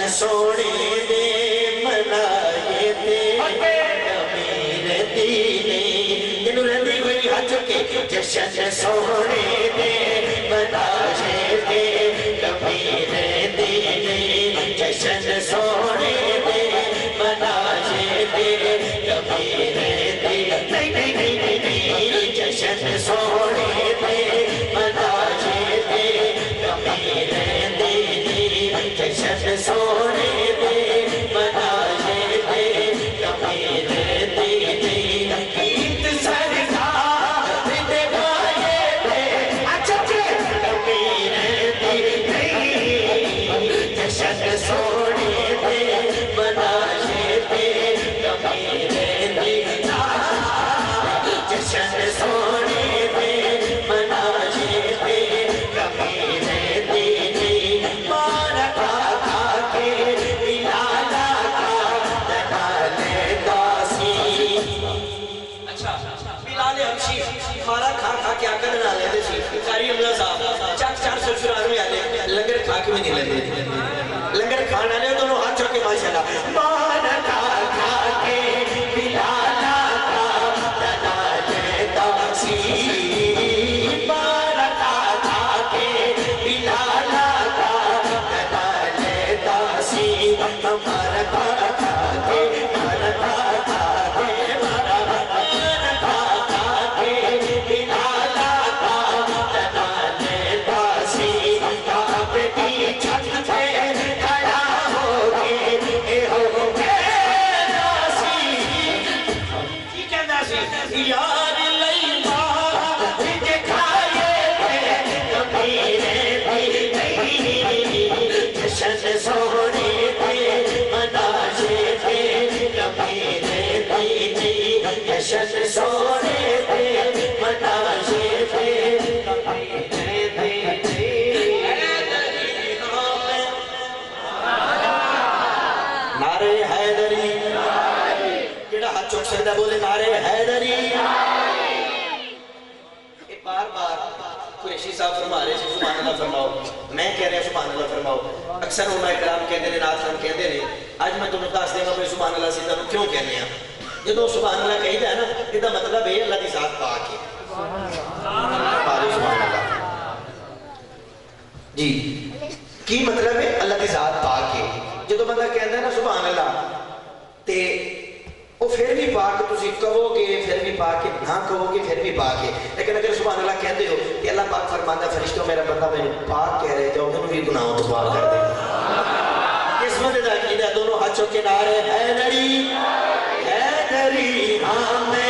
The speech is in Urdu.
سونے دے منائے تے امیر دینے جنہوں رہنی کوئی ہاتھ چکے جشن سونے دے منائے تے امیر دینے جشن سونے دے منائے تے امیر دینے جشن سونے دے منائے تے امیر دینے جشن سونے دے منائے تے امیر دینے عید سرکار دے گائے تے اچھا امیر دینے جشن سونے دے منائے تے امیر دینے جشن سونے دے منائے تے امیر دینے مارا کھا کے بلالا کا دکھالے داسی اچھا بلال ہمشی مارا کھا کیا کرنا لیتے سی قاری حمزہ صاحب چک 400 شرار میں آلے لنگر کھا کے میں نہیں لیتے لنگر کھانا لے دونوں ہاتھ چوکے ماشاءاللہ مارا کھا کے بلالا کا دکھالے داسی مارا کھا کے بلالا کا دکھالے داسی ہمارا کھا کے مارا کھا کے مارا کھا کے بلالا کا دکھالے داسی آپ کی چھت پہ کھڑا ہو کے اے ہو کے داسی کی کہنا سی یار لیلا کے کھائے تھے امیر دینے جشن سونے دے منائے تے امیر دینے جشن سونے دے منائے تے امیر دینے نعرہ حیدری جڑا ہاتھ چوک سکتا بولے نعرہ حیدری ایک بار قریشی صاحب فرما رہے سے سبحان اللہ فرماؤ میں کہہ رہے ہیں سبحان اللہ فرماؤ اکثر علماء کرام کہتے ہیں نعت خان کہتے ہیں آج میں تمہیں دس دے گا میں سبحان اللہ سیدھا کیوں کہنے ہیں جدو سبحان اللہ کہی جائے نا یہ مطلب ہے اللہ کی ذات پاک ہے سبحان اللہ جی کی مطلب ہے اللہ کی ذات پاک ہے جدو بندہ کہتا ہے نا سبحان اللہ تے وہ پھر بھی پاک تسی کہو گے پھر بھی پاک ہے نہ کہو گے پھر بھی پاک ہے لیکن اگر سبحان اللہ کہتے ہو کہ اللہ پاک فرماتا فرشتوں میرا بندہ میں پاک کہہ رہے جاؤ انہوں بھی گناہوں تو پاک کر دے قسمت دا عقیدہ دونوں ہاتھ چوکے نعرے حیدری حیدری ہاں میں